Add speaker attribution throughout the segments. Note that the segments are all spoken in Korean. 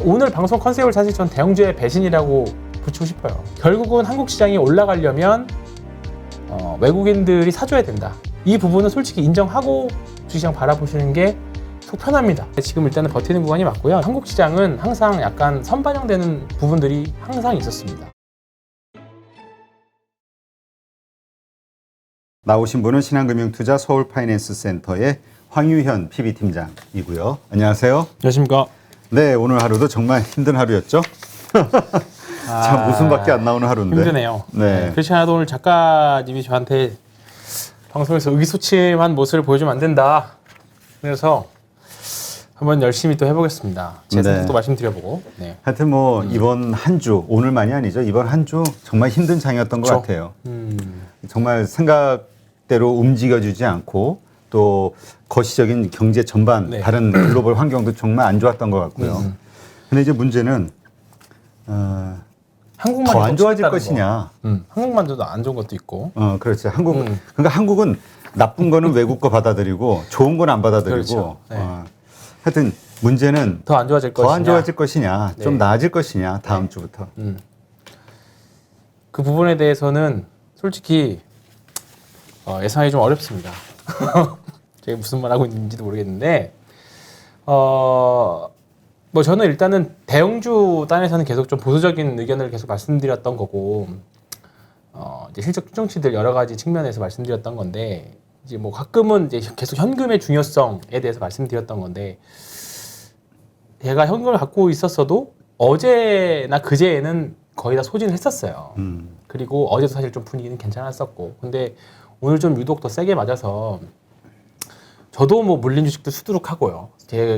Speaker 1: 오늘 방송 컨셉을 사실 전 대형주의 배신이라고 붙이고 싶어요. 결국은 한국 시장이 올라가려면 외국인들이 사줘야 된다. 이 부분은 솔직히 인정하고 주시장 바라보시는 게 속 편합니다. 지금 일단은 버티는 구간이 맞고요. 한국 시장은 항상 약간 선반영되는 부분들이 항상 있었습니다.
Speaker 2: 나오신 분은 신한금융투자 서울파이낸스센터의 황유현 PB팀장이고요. 안녕하세요.
Speaker 1: 안녕하십니까.
Speaker 2: 네, 오늘 하루도 정말 힘든 하루였죠? 참 웃음밖에 안 나오는 하루인데.
Speaker 1: 힘드네요.
Speaker 2: 네.
Speaker 1: 그렇지않아도 오늘 작가님이 저한테 방송에서 의기소침한 모습을 보여주면 안 된다. 그래서 한번 열심히 또 해보겠습니다. 제 생각도 말씀드려보고. 네.
Speaker 2: 하여튼 뭐 이번 한 주, 오늘만이 아니죠. 이번 한 주 정말 힘든 장이었던 것 같아요. 정말 생각대로 움직여주지 않고 또 거시적인 경제 전반 다른 글로벌 환경도 정말 안 좋았던 것 같고요. 근데 이제 문제는 더 안 좋아질 것이냐.
Speaker 1: 한국만도 안 좋은 것도 있고.
Speaker 2: 그렇죠. 그러니까 한국은 나쁜 거는 외국 거 받아들이고 좋은 건 안 받아들이고.
Speaker 1: 그렇죠. 네.
Speaker 2: 하여튼 문제는
Speaker 1: 더 안 좋아질 것이냐.
Speaker 2: 더 안 좋아질 것이냐. 좀 나아질 것이냐. 다음 주부터.
Speaker 1: 그 부분에 대해서는 솔직히 예상하기 좀 어렵습니다. 제가 무슨 말 하고 있는지도 모르겠는데 뭐 저는 일단은 대형주 단에서는 계속 좀 보수적인 의견을 계속 말씀드렸던 거고 이제 실적 추정치들 여러 가지 측면에서 말씀드렸던 건데 이제 뭐 가끔은 이제 계속 현금의 중요성에 대해서 말씀드렸던 건데 제가 현금을 갖고 있었어도 어제나 그제에는 거의 다 소진을 했었어요. 그리고 어제도 사실 좀 분위기는 괜찮았었고 근데 오늘 좀 유독 더 세게 맞아서 저도 뭐 물린 주식도 수두룩하고요.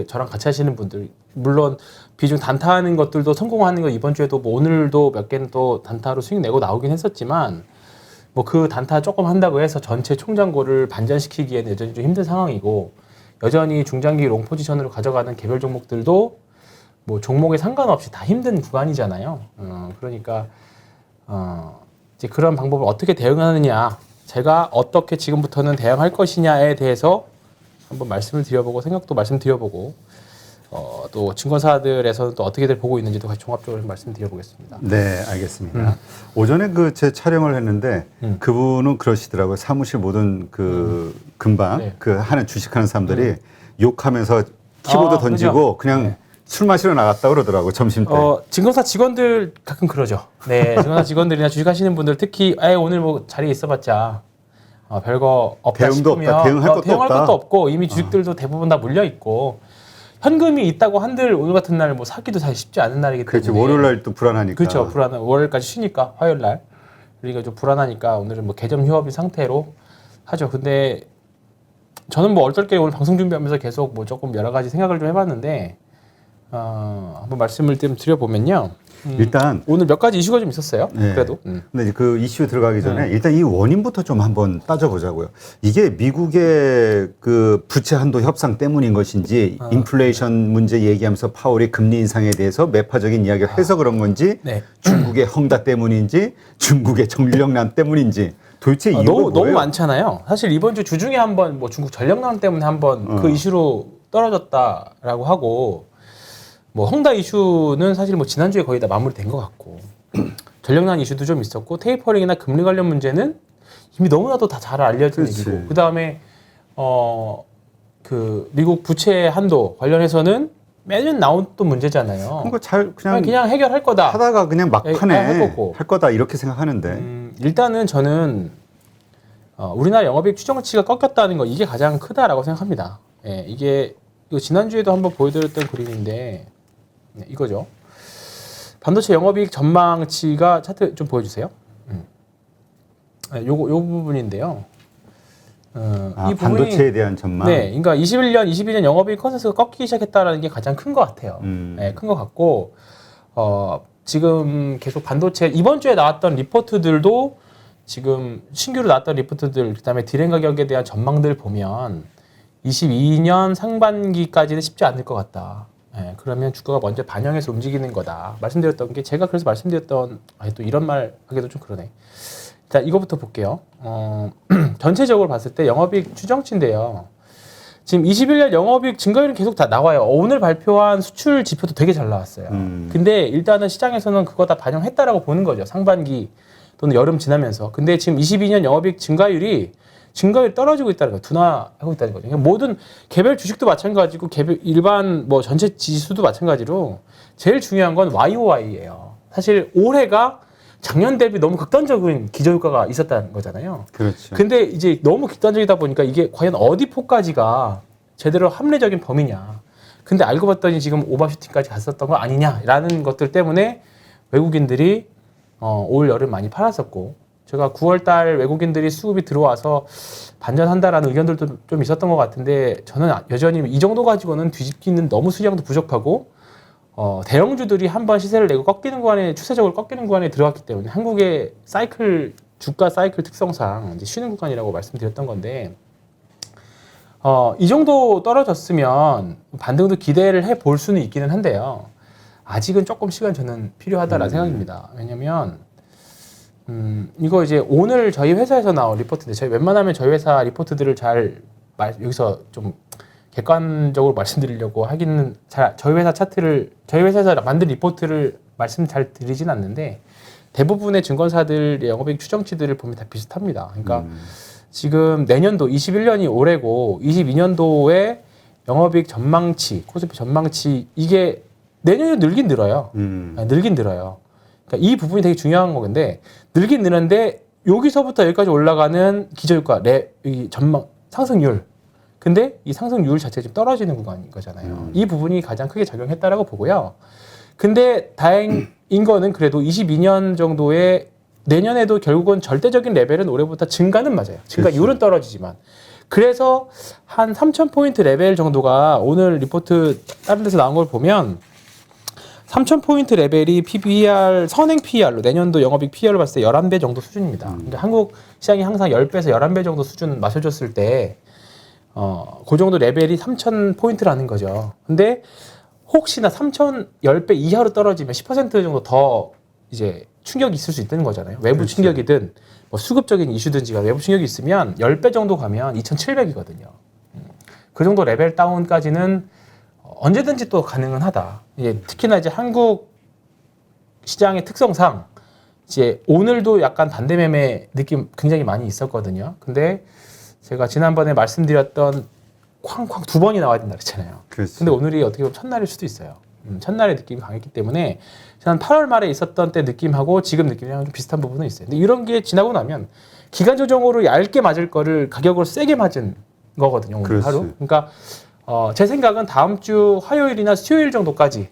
Speaker 1: 저랑 같이 하시는 분들 물론 비중 단타하는 것들도 성공하는 거 이번 주에도 뭐 오늘도 몇 개는 또 단타로 수익 내고 나오긴 했었지만 뭐 그 단타 조금 한다고 해서 전체 총잔고를 반전시키기에는 여전히 좀 힘든 상황이고 여전히 중장기 롱 포지션으로 가져가는 개별 종목들도 뭐 종목에 상관없이 다 힘든 구간이잖아요. 그러니까 이제 그런 방법을 어떻게 대응하느냐 제가 어떻게 지금부터는 대응할 것이냐에 대해서 한번 말씀을 드려보고 생각도 말씀드려보고 또 증권사들에서는 또 어떻게들 보고 있는지도 같이 종합적으로 말씀드려보겠습니다.
Speaker 2: 네, 알겠습니다. 오전에 제 촬영을 했는데 그분은 그러시더라고요. 사무실 모든 금방 하는 주식하는 사람들이 욕하면서 키보드 던지고 그냥 술 마시러 나갔다 그러더라고요. 점심 때.
Speaker 1: 증권사 직원들 가끔 그러죠. 네, 증권사 직원들이나 주식하시는 분들 특히 오늘 뭐 자리에 있어봤자 별거 없다
Speaker 2: 대응도
Speaker 1: 싶으면
Speaker 2: 없다. 대응할
Speaker 1: 것도 없고 이미 주식들도 대부분 다 물려 있고 현금이 있다고 한들 오늘 같은 날 뭐 사기도 사실 쉽지 않은 날이기 때문에
Speaker 2: 그렇죠. 월요일 날 또 불안하니까.
Speaker 1: 그렇죠. 월요일까지 쉬니까 화요일 날 그러니까 좀 불안하니까 오늘은 뭐 개점 휴업인 상태로 하죠. 근데 저는 뭐 얼떨결에 오늘 방송 준비하면서 계속 뭐 조금 여러 가지 생각을 좀 해봤는데 한번 말씀을 좀 드려보면요.
Speaker 2: 일단
Speaker 1: 오늘 몇 가지 이슈가 좀 있었어요.
Speaker 2: 네.
Speaker 1: 그래도.
Speaker 2: 근데 그 이슈 들어가기 전에 일단 이 원인부터 좀 한번 따져보자고요. 이게 미국의 그 부채 한도 협상 때문인 것인지 인플레이션 문제 얘기하면서 파월이 금리 인상에 대해서 매파적인 이야기를 해서 그런 건지 중국의 헝다 때문인지 중국의 전력난 때문인지 도대체 이유가 뭐예요?
Speaker 1: 너무 많잖아요. 사실 이번 주 주중에 한번 뭐 중국 전력난 때문에 한번 그 이슈로 떨어졌다라고 하고 뭐 헝다 이슈는 사실 뭐 지난주에 거의 다 마무리된 것 같고 전력난 이슈도 좀 있었고 테이퍼링이나 금리 관련 문제는 이미 너무나도 다 잘 알려진 얘기고 그 다음에 그 미국 부채 한도 관련해서는 매년 나온 또 문제잖아요. 그냥 해결할 거다.
Speaker 2: 하다가 그냥 막판에 할 거다 이렇게 생각하는데
Speaker 1: 일단은 저는 우리나라 영업이익 추정치가 꺾였다는 거 이게 가장 크다라고 생각합니다. 이게 이거 지난주에도 한번 보여드렸던 그림인데 이거죠. 반도체 영업이익 전망치가 차트 좀 보여주세요. 요 부분인데요. 이 부분이,
Speaker 2: 반도체에 대한 전망.
Speaker 1: 네, 그러니까 21년, 22년 영업이익 컨센서스가 꺾이기 시작했다라는 게 가장 큰 것 같아요. 큰 것 같고 지금 계속 반도체 이번 주에 나왔던 리포트들도 지금 신규로 나왔던 리포트들 그다음에 디램 가격에 대한 전망들 보면 22년 상반기까지는 쉽지 않을 것 같다. 그러면 주가가 먼저 반영해서 움직이는 거다. 말씀드렸던 게 제가 그래서 말씀드렸던 또 이런 말 하기도 좀 그러네. 자, 이거부터 볼게요. 전체적으로 봤을 때 영업이익 추정치인데요. 지금 21년 영업이익 증가율은 계속 다 나와요. 오늘 발표한 수출 지표도 되게 잘 나왔어요. 근데 일단은 시장에서는 그거 다 반영했다라고 보는 거죠. 상반기 또는 여름 지나면서. 근데 지금 22년 영업이익 증가율이 떨어지고 있다는 거예요. 둔화하고 있다는 거죠. 그러니까 모든 개별 주식도 마찬가지고 개별 일반 뭐 전체 지수도 마찬가지로 제일 중요한 건 YOY예요. 사실 올해가 작년 대비 너무 극단적인 기저효과가 있었다는 거잖아요.
Speaker 2: 그렇죠.
Speaker 1: 근데 이제 너무 극단적이다 보니까 이게 과연 어디 포까지가 제대로 합리적인 범위냐. 근데 알고 봤더니 지금 오버슈팅까지 갔었던 거 아니냐라는 것들 때문에 외국인들이 올 여름 많이 팔았었고, 제가 9월 달 외국인들이 수급이 들어와서 반전한다라는 의견들도 좀 있었던 것 같은데, 저는 여전히 이 정도 가지고는 뒤집기는 너무 수량도 부족하고, 대형주들이 한번 시세를 내고 꺾이는 구간에, 추세적으로 꺾이는 구간에 들어갔기 때문에 한국의 사이클, 주가 사이클 특성상 이제 쉬는 구간이라고 말씀드렸던 건데, 이 정도 떨어졌으면 반등도 기대를 해 볼 수는 있기는 한데요. 아직은 조금 시간 저는 필요하다라는 생각입니다. 왜냐면, 이거 이제 오늘 저희 회사에서 나온 리포트인데, 저희 웬만하면 저희 회사 리포트들을 여기서 좀 객관적으로 말씀드리려고 하기는 저희 회사 차트를, 저희 회사에서 만든 리포트를 말씀 잘 드리진 않는데, 대부분의 증권사들의 영업이익 추정치들을 보면 다 비슷합니다. 그러니까 지금 내년도 21년이 올해고 22년도에 영업이익 전망치, 코스피 전망치, 이게 내년에 늘긴 늘어요. 늘긴 늘어요. 그러니까 이 부분이 되게 중요한 건데, 늘긴 느는데 여기서부터 여기까지 올라가는 기저효과, 이 전망 상승률. 근데 이 상승률 자체가 좀 떨어지는 구간인 거잖아요. 이 부분이 가장 크게 작용했다라고 보고요. 근데 다행인 거는 그래도 22년 정도의 내년에도 결국은 절대적인 레벨은 올해보다 증가는 맞아요. 증가율은 떨어지지만. 그래서 한 3,000포인트 레벨 정도가 오늘 리포트 다른 데서 나온 걸 보면 3,000포인트 레벨이 PBR, 선행 PER로, 내년도 영업이익 PER로 봤을 때 11배 정도 수준입니다. 그러니까 한국 시장이 항상 10배에서 11배 정도 수준 맞춰줬을 때, 그 정도 레벨이 3,000포인트라는 거죠. 근데 혹시나 3,010배 이하로 떨어지면 10% 정도 더 이제 충격이 있을 수 있다는 거잖아요. 외부
Speaker 2: 그렇지.
Speaker 1: 충격이든 뭐 수급적인 이슈든지가 외부 충격이 있으면 10배 정도 가면 2,700이거든요. 그 정도 레벨 다운까지는 언제든지 또 가능은 하다. 특히나 이제 한국 시장의 특성상 이제 오늘도 약간 반대매매 느낌 굉장히 많이 있었거든요. 근데 제가 지난번에 말씀드렸던 쾅쾅 2번이 나와야 된다 그랬잖아요.
Speaker 2: 그렇지.
Speaker 1: 근데 오늘이 어떻게 보면 첫날일 수도 있어요. 첫날의 느낌이 강했기 때문에 한 8월 말에 있었던 때 느낌하고 지금 느낌이랑 좀 비슷한 부분은 있어요. 근데 이런 게 지나고 나면 기간 조정으로 얇게 맞을 거를 가격으로 세게 맞은 거거든요. 오늘
Speaker 2: 그렇지.
Speaker 1: 하루. 그러니까 제 생각은 다음 주 화요일이나 수요일 정도까지만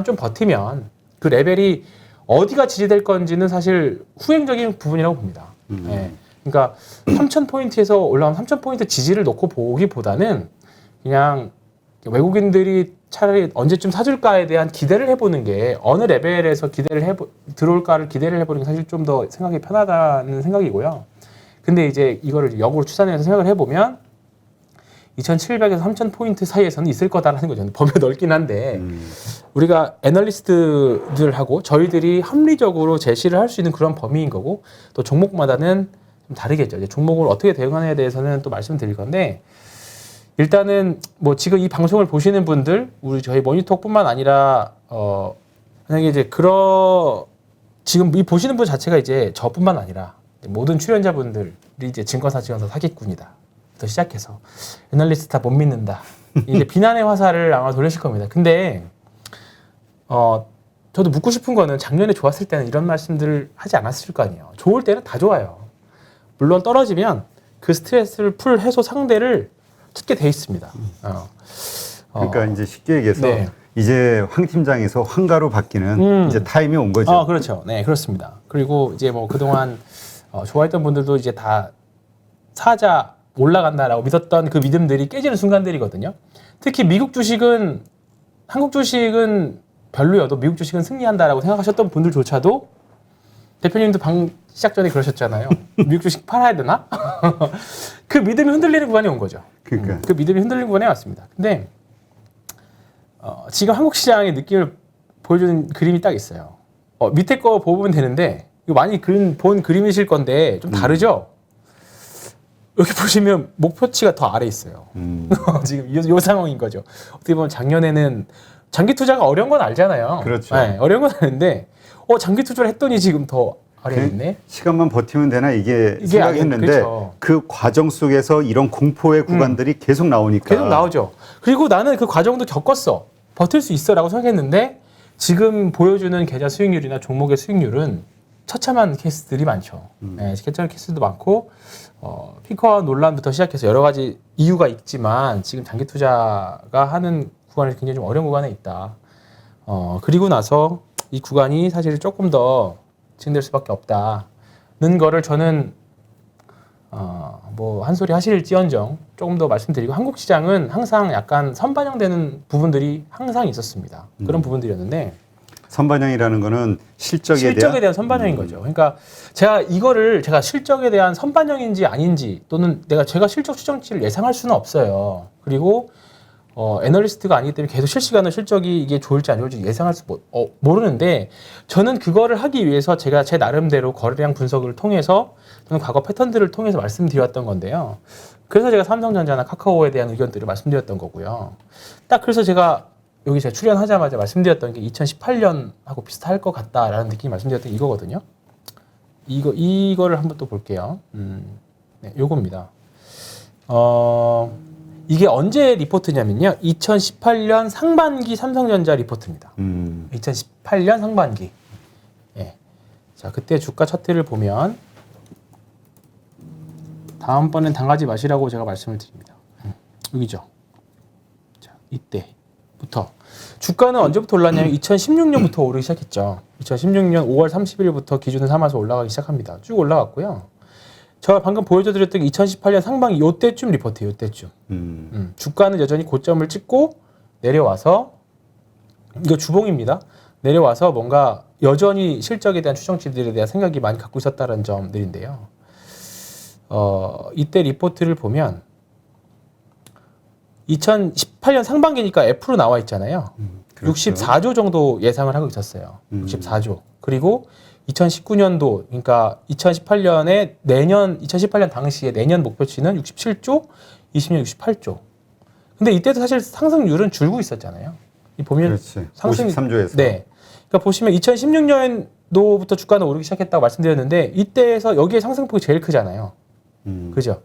Speaker 1: 좀 버티면 그 레벨이 어디가 지지될 건지는 사실 후행적인 부분이라고 봅니다. 네. 그러니까 3,000포인트에서 올라온 3,000포인트 지지를 놓고 보기보다는 그냥 외국인들이 차라리 언제쯤 사줄까에 대한 기대를 해보는 게, 어느 레벨에서 들어올까를 기대를 해보는 게 사실 좀 더 생각이 편하다는 생각이고요. 근데 이제 이거를 역으로 추산해서 생각을 해보면 2,700에서 3,000포인트 사이에서는 있을 거다라는 거죠. 범위가 넓긴 한데 우리가 애널리스트들하고 저희들이 합리적으로 제시를 할 수 있는 그런 범위인 거고, 또 종목마다는 좀 다르겠죠. 이제 종목을 어떻게 대응하느냐에 대해서는 또 말씀드릴 건데, 일단은 뭐 지금 이 방송을 보시는 분들, 우리 저희 모니터뿐만 아니라 만약에 이제 지금 이 보시는 분 자체가 이제 저뿐만 아니라 모든 출연자분들이 이제 증권사 사기꾼이다 부터 시작해서 애널리스트 다 못 믿는다, 이제 비난의 화살을 아마 돌리실 겁니다. 근데 저도 묻고 싶은 거는, 작년에 좋았을 때는 이런 말씀들을 하지 않았을 거 아니에요. 좋을 때는 다 좋아요. 물론 떨어지면 그 스트레스를 풀 해소 상대를 찾게 돼 있습니다.
Speaker 2: 그러니까 이제 쉽게 얘기해서
Speaker 1: 네.
Speaker 2: 이제 황 팀장에서 황가로 바뀌는 이제 타임이 온 거죠.
Speaker 1: 그렇죠. 네, 그렇습니다. 그리고 이제 뭐 그동안 좋아했던 분들도 이제 다 사자 올라간다라고 믿었던 그 믿음들이 깨지는 순간들이거든요. 특히 미국 주식은, 한국 주식은 별로여도 미국 주식은 승리한다라고 생각하셨던 분들조차도, 대표님도 시작 전에 그러셨잖아요. 미국 주식 팔아야 되나? 그 믿음이 흔들리는 구간이 온 거죠.
Speaker 2: 그러니까.
Speaker 1: 그 믿음이 흔들리는 구간에 왔습니다. 근데 지금 한국 시장의 느낌을 보여주는 그림이 딱 있어요. 밑에 거 보면 되는데, 이거 많이 본 그림이실 건데 좀 다르죠? 여기 보시면 목표치가 더 아래 있어요. 지금 요 상황인 거죠. 어떻게 보면 작년에는 장기 투자가 어려운 건 알잖아요.
Speaker 2: 그렇죠.
Speaker 1: 네, 어려운 건 아는데 장기 투자를 했더니 지금 더 아래에 있네.
Speaker 2: 시간만 버티면 되나 이게
Speaker 1: 이게
Speaker 2: 생각했는데
Speaker 1: 그렇죠.
Speaker 2: 그 과정 속에서 이런 공포의 구간들이 계속 나오니까
Speaker 1: 계속 나오죠. 그리고 나는 그 과정도 겪었어. 버틸 수 있어라고 생각했는데 지금 보여주는 계좌 수익률이나 종목의 수익률은 처참한 케이스들이 많죠. 네, 처참한 케이스도 많고 피커 논란부터 시작해서 여러 가지 이유가 있지만 지금 장기 투자가 하는 구간이 굉장히 좀 어려운 구간에 있다. 그리고 나서 이 구간이 사실 조금 더 진행될 수밖에 없다는 거를 저는 뭐 한 소리 하실지언정 조금 더 말씀드리고 한국 시장은 항상 약간 선반영되는 부분들이 항상 있었습니다. 그런 부분들이었는데
Speaker 2: 선반영이라는 거는 실적에
Speaker 1: 대한 선반영인 거죠. 그러니까 제가 실적에 대한 선반영인지 아닌지 또는 제가 실적 추정치를 예상할 수는 없어요. 그리고 애널리스트가 아니기 때문에 계속 실시간으로 실적이 이게 좋을지 안 좋을지 예상할 수 모르는데 저는 그거를 하기 위해서 제가 제 나름대로 거래량 분석을 통해서 저는 과거 패턴들을 통해서 말씀드렸던 건데요. 그래서 제가 삼성전자나 카카오에 대한 의견들을 말씀드렸던 거고요. 딱 그래서 제가 여기 제가 출연하자마자 말씀드렸던 게 2018년하고 비슷할 것 같다라는 느낌이 말씀드렸던 이거거든요. 이거를 한번 또 볼게요. 네, 요겁니다. 이게 언제 리포트냐면요. 2018년 상반기 삼성전자 리포트입니다. 2018년 상반기. 예. 자, 그때 주가 차트를 보면 다음번엔 당하지 마시라고 제가 말씀을 드립니다. 여기죠. 자, 이때부터 주가는 언제부터 올랐냐면 2016년부터 오르기 시작했죠. 2016년 5월 30일부터 기준을 삼아서 올라가기 시작합니다. 쭉 올라갔고요. 제가 방금 보여드렸던 2018년 상반기 요때쯤 리포트예요. 요때쯤. 주가는 여전히 고점을 찍고 내려와서 이거 주봉입니다. 내려와서 뭔가 여전히 실적에 대한 추정치들에 대한 생각이 많이 갖고 있었다는 점들인데요. 이때 리포트를 보면 2018년 상반기니까 F로 나와 있잖아요.
Speaker 2: 그렇죠.
Speaker 1: 64조 정도 예상을 하고 있었어요. 64조. 그리고 2019년도, 그러니까 2018년 당시에 내년 목표치는 67조, 20년 68조. 근데 이때도 사실 상승률은 줄고 있었잖아요. 이 보면
Speaker 2: 그렇지. 53조에서.
Speaker 1: 네. 그러니까 보시면 2016년도부터 주가는 오르기 시작했다고 말씀드렸는데 이때에서 여기에 상승폭이 제일 크잖아요. 그죠?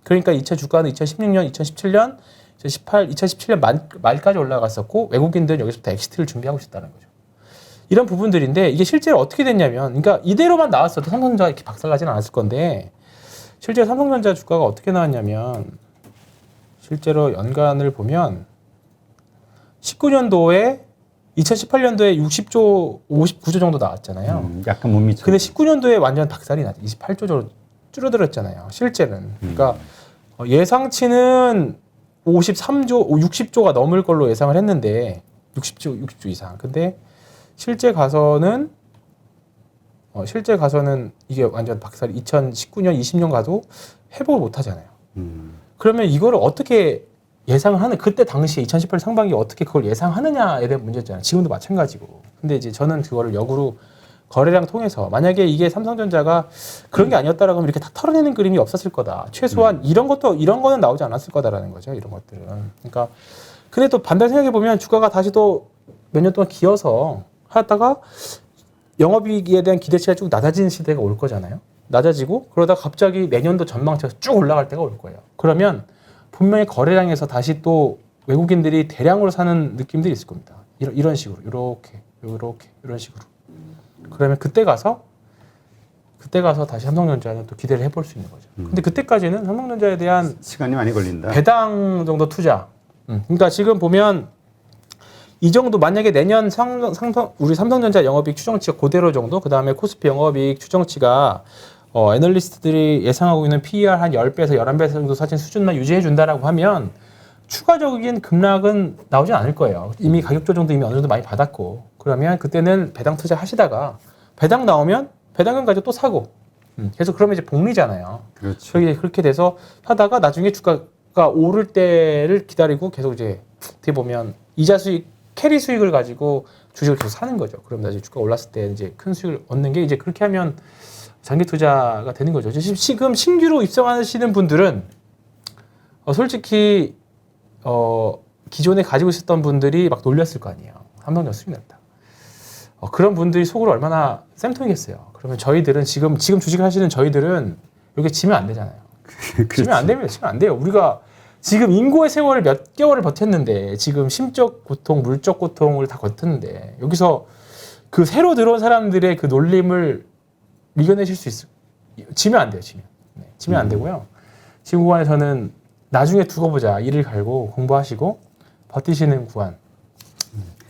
Speaker 1: 그러니까 주가는 2016년, 2017년, 2017년 말까지 올라갔었고 외국인들은 여기서부터 엑시트를 준비하고 있었다는 거죠. 이런 부분들인데 이게 실제로 어떻게 됐냐면, 그러니까 이대로만 나왔어도 삼성전자가 이렇게 박살나진 않았을 건데 실제로 삼성전자 주가가 어떻게 나왔냐면 실제로 연간을 보면 2018년도에 60조 59조 정도 나왔잖아요.
Speaker 2: 약간 못 미쳐.
Speaker 1: 근데 19년도에 완전 박살이 났죠. 28조로 줄어들었잖아요. 실제는. 그러니까 예상치는 53조, 60조가 넘을 걸로 예상을 했는데 60조 이상. 근데 실제 가서는 이게 완전 박살이 2019년, 20년 가도 회복을 못 하잖아요. 그러면 이거를 어떻게 예상을 하는, 그때 당시에 2018년 상반기에 어떻게 그걸 예상하느냐에 대한 문제잖아요. 지금도 마찬가지고. 근데 이제 저는 그거를 역으로 거래량 통해서 만약에 이게 삼성전자가 그런 게 아니었다라고 하면 이렇게 다 털어내는 그림이 없었을 거다. 최소한 이런 거는 나오지 않았을 거다라는 거죠. 이런 것들은. 그러니까 근데 또 반대로 생각해 보면 주가가 다시 또 몇 년 동안 기어서 하다가 영업이익에 대한 기대치가 쭉 낮아지는 시대가 올 거잖아요. 낮아지고 그러다 갑자기 내년도 전망치가 쭉 올라갈 때가 올 거예요. 그러면 분명히 거래량에서 다시 또 외국인들이 대량으로 사는 느낌들이 있을 겁니다. 이런 식으로 이런 식으로. 그러면 그때 가서 다시 삼성전자는 또 기대를 해볼 수 있는 거죠. 근데 그때까지는 삼성전자에 대한
Speaker 2: 시간이 많이 걸린다.
Speaker 1: 배당 정도 투자. 그러니까 지금 보면 이 정도, 만약에 내년 우리 삼성전자 영업이익 추정치가 그대로 정도, 그 다음에 코스피 영업이익 추정치가 애널리스트들이 예상하고 있는 PER 한 10배에서 11배 정도 사진 수준만 유지해 준다라고 하면 추가적인 급락은 나오진 않을 거예요. 이미 가격 조정도 이미 어느 정도 많이 받았고, 그러면 그때는 배당 투자 하시다가 배당 나오면 배당금 가지고 또 사고, 계속 그러면 이제 복리잖아요.
Speaker 2: 그렇죠.
Speaker 1: 그렇게 돼서 하다가 나중에 주가가 오를 때를 기다리고 계속 이제 어떻게 보면 이자 수익 캐리 수익을 가지고 주식을 계속 사는 거죠. 그럼 나중에 주가 올랐을 때 이제 큰 수익을 얻는 게 이제 그렇게 하면 장기 투자가 되는 거죠. 지금 신규로 입성하시는 분들은 솔직히 기존에 가지고 있었던 분들이 막 놀렸을 거 아니에요. 삼성전자 수익 났다. 그런 분들이 속으로 얼마나 쌤통이겠어요. 그러면 저희들은 지금 주식을 하시는 저희들은 여기 지면 안 되잖아요. 지면 안 됩니다. 지면 안 돼요. 우리가 지금 인고의 세월을 몇 개월을 버텼는데 지금 심적 고통, 물적 고통을 다 버텼는데 여기서 그 새로 들어온 사람들의 그 놀림을 이겨내실 수 있어요. 지면 안 돼요. 지면 안 되고요. 지금 구간에서는 나중에 두고 보자. 이를 갈고 공부하시고 버티시는 구간.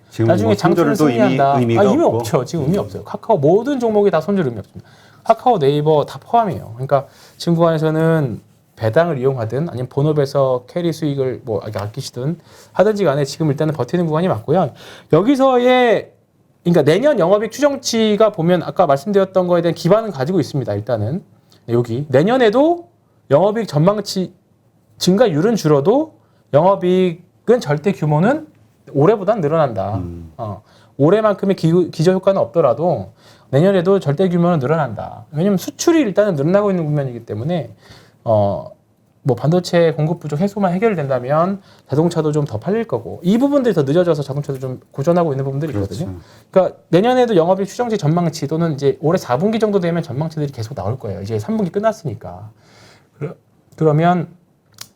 Speaker 2: 지금
Speaker 1: 나중에
Speaker 2: 뭐
Speaker 1: 장투를
Speaker 2: 손절도
Speaker 1: 승리한다.
Speaker 2: 의미 없고.
Speaker 1: 없죠. 지금 의미 없어요. 카카오 모든 종목이 다 손절 의미 없습니다. 카카오, 네이버 다 포함이에요. 그러니까 지금 구간에서는 배당을 이용하든 아니면 본업에서 캐리 수익을 뭐 아끼시든 하든지 간에 지금 일단은 버티는 구간이 맞고요. 여기서의 그러니까 내년 영업이익 추정치가 보면 아까 말씀드렸던 거에 대한 기반은 가지고 있습니다. 일단은 여기 내년에도 영업이익 전망치 증가율은 줄어도 영업이익은 절대 규모는 올해보단 늘어난다. 올해만큼의 기저 효과는 없더라도 내년에도 절대 규모는 늘어난다. 왜냐면 수출이 일단은 늘어나고 있는 국면이기 때문에 뭐 반도체 공급 부족 해소만 해결된다면 자동차도 좀 더 팔릴 거고 이 부분들이 더 늦어져서 자동차도 좀 고전하고 있는 부분들이 있거든요.
Speaker 2: 그렇죠.
Speaker 1: 그러니까 내년에도 영업이익 추정치 전망치 또는 이제 올해 4분기 정도 되면 전망치들이 계속 나올 거예요. 이제 3분기 끝났으니까. 그러면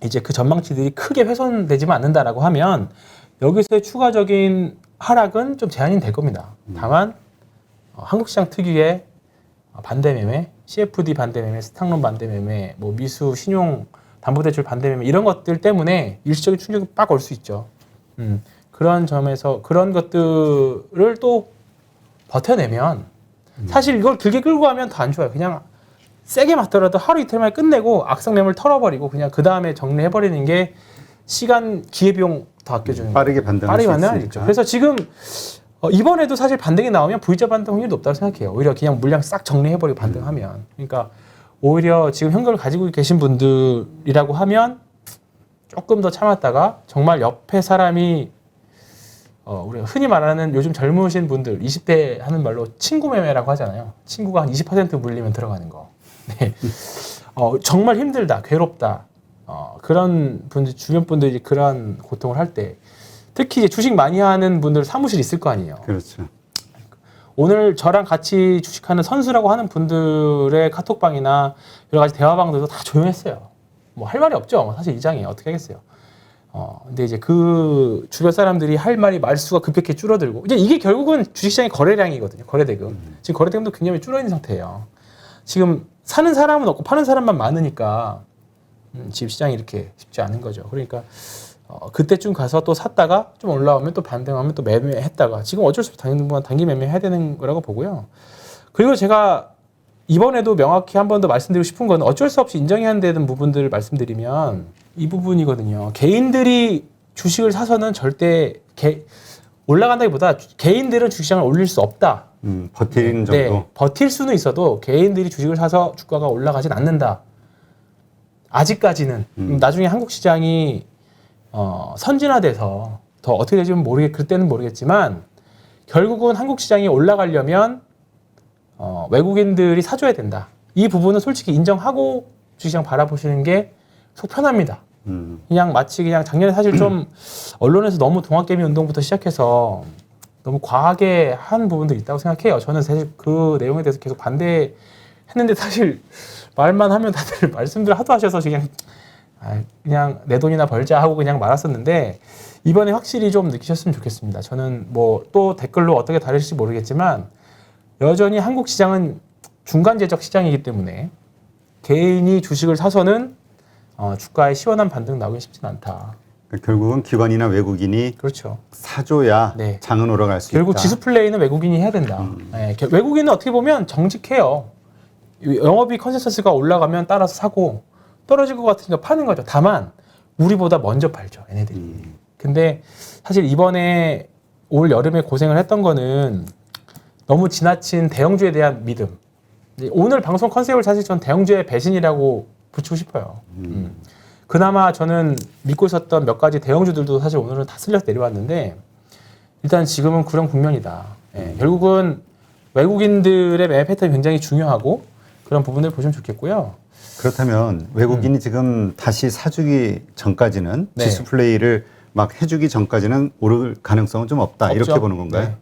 Speaker 1: 이제 그 전망치들이 크게 훼손되지만 않는다라고 하면 여기서의 추가적인 하락은 좀 제한이 될 겁니다. 다만 한국 시장 특유의 반대 매매, CFD 반대 매매, 스탁론 반대 매매, 뭐 미수, 신용, 담보대출 반대 매매 이런 것들 때문에 일시적인 충격이 빡 올 수 있죠. 그런 점에서 그런 것들을 또 버텨내면 사실 이걸 길게 끌고 가면 더 안 좋아요. 그냥 세게 맞더라도 하루 이틀 만에 끝내고 악성 매물 털어버리고 그냥 그 다음에 정리해버리는 게 시간, 기회비용 더 아껴주는
Speaker 2: 빠르게 반등할 수
Speaker 1: 반등할 수
Speaker 2: 있으니까.
Speaker 1: 있죠. 그래서 지금 이번에도 사실 반등이 나오면 V자 반등 확률이 높다고 생각해요. 오히려 그냥 물량 싹 정리해버리고 반등하면. 그러니까 오히려 지금 현금을 가지고 계신 분들이라고 하면 조금 더 참았다가 정말 옆에 사람이 우리가 흔히 말하는 요즘 젊으신 분들 20대 하는 말로 친구 매매라고 하잖아요. 친구가 한 20% 물리면 들어가는 거. 네. 정말 힘들다, 괴롭다. 그런 분들 주변 분들이 그런 고통을 할 때 특히 이제 주식 많이 하는 분들 사무실 있을 거 아니에요.
Speaker 2: 그렇죠.
Speaker 1: 오늘 저랑 같이 주식하는 선수라고 하는 분들의 카톡방이나 여러 가지 대화방들도 다 조용했어요. 뭐 할 말이 없죠. 사실 이장이에요. 어떻게 하겠어요. 근데 이제 그 주변 사람들이 할 말이 말수가 급격히 줄어들고 이제 이게 결국은 주식시장의 거래량이거든요. 거래대금. 지금 거래대금도 굉장히 줄어 있는 상태예요. 지금 사는 사람은 없고 파는 사람만 많으니까 지금 시장이 이렇게 쉽지 않은 거죠. 그러니까 그때쯤 가서 또 샀다가 좀 올라오면 또 반등하면 또 매매했다가 지금 어쩔 수 없이 단기 매매해야 되는 거라고 보고요. 그리고 제가 이번에도 명확히 한 번 더 말씀드리고 싶은 건 어쩔 수 없이 인정해야 되는 부분들을 말씀드리면 이 부분이거든요. 개인들이 주식을 사서는 절대 올라간다기보다 개인들은 주식시장을 올릴 수 없다.
Speaker 2: 버티는 정도.
Speaker 1: 네, 버틸 수는 있어도 개인들이 주식을 사서 주가가 올라가진 않는다. 아직까지는. 나중에 한국 시장이 선진화돼서 더 어떻게 될지 그때는 모르겠지만 결국은 한국 시장이 올라가려면 외국인들이 사줘야 된다. 이 부분은 솔직히 인정하고 주식시장 바라보시는 게 속 편합니다. 그냥 마치 그냥 작년에 사실 좀 언론에서 너무 동학개미 운동부터 시작해서 너무 과하게 한 부분들이 있다고 생각해요. 저는 사실 그 내용에 대해서 계속 반대했는데 사실 말만 하면 다들 말씀들 하도 하셔서 그냥 내 돈이나 벌자 하고 그냥 말았었는데 이번에 확실히 좀 느끼셨으면 좋겠습니다. 저는 뭐 또 댓글로 어떻게 다르실지 모르겠지만 여전히 한국 시장은 중간재적 시장이기 때문에 개인이 주식을 사서는 주가에 시원한 반등 나오기 쉽진 않다.
Speaker 2: 그러니까 결국은 기관이나 외국인이
Speaker 1: 그렇죠.
Speaker 2: 사줘야
Speaker 1: 네.
Speaker 2: 장은 오러갈 수
Speaker 1: 결국
Speaker 2: 있다.
Speaker 1: 지수 플레이는 외국인이 해야 된다. 네, 외국인은 어떻게 보면 정직해요. 영업이 컨센서스가 올라가면 따라서 사고 떨어질 것 같으니까 파는 거죠. 다만 우리보다 먼저 팔죠. 얘네들이. 근데 사실 이번에 올 여름에 고생을 했던 거는 너무 지나친 대형주에 대한 믿음. 오늘 방송 컨셉을 사실 전 대형주의 배신이라고 붙이고 싶어요. 그나마 저는 믿고 있었던 몇 가지 대형주들도 사실 오늘은 다 쓸려서 내려왔는데 일단 지금은 그런 국면이다. 예, 결국은 외국인들의 매매 패턴이 굉장히 중요하고 그런 부분을 보시면 좋겠고요.
Speaker 2: 그렇다면 외국인이 지금 다시 사주기 전까지는
Speaker 1: 네.
Speaker 2: 지수 플레이를 막 해주기 전까지는 오를 가능성은 좀 없다.
Speaker 1: 없죠.
Speaker 2: 이렇게 보는 건가요?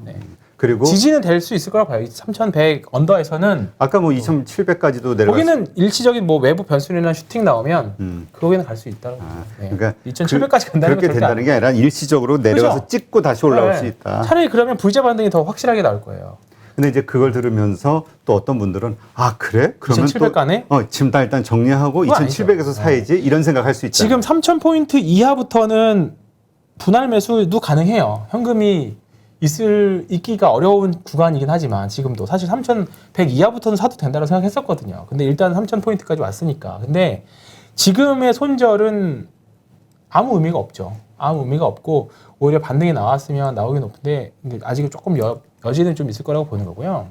Speaker 1: 네. 네.
Speaker 2: 그리고
Speaker 1: 지지는 될 수 있을 거라고 봐요. 3,100 언더에서는
Speaker 2: 아까 뭐 2,700까지도 내려갔.
Speaker 1: 거기는 일시적인 뭐 외부 변수나 슈팅 나오면 거기는 갈 수 있다고. 네.
Speaker 2: 그러니까
Speaker 1: 2,700까지 간다는
Speaker 2: 그렇게
Speaker 1: 건 절대
Speaker 2: 된다는 게 아니라 일시적으로 내려가서
Speaker 1: 그죠?
Speaker 2: 찍고 다시 올라올
Speaker 1: 네.
Speaker 2: 수 있다.
Speaker 1: 차라리 그러면 V자 반등이 더 확실하게 나올 거예요.
Speaker 2: 근데 이제 그걸 들으면서 또 어떤 분들은 아 그래? 그러면
Speaker 1: 2,700 가네?
Speaker 2: 지금 다 일단 정리하고
Speaker 1: 그거
Speaker 2: 2,700에서
Speaker 1: 아니죠.
Speaker 2: 사야지 이런 생각할 수 있다.
Speaker 1: 지금 3,000포인트 이하부터는 분할 매수도 가능해요. 현금이 있기가 어려운 구간이긴 하지만 지금도 사실 3,100 이하부터는 사도 된다고 생각했었거든요. 근데 일단 3,000포인트까지 왔으니까. 근데 지금의 손절은 아무 의미가 없죠. 아무 의미가 없고 오히려 반등이 나왔으면 나오긴 높은데 아직은 조금 여지는 좀 있을 거라고 보는 거고요.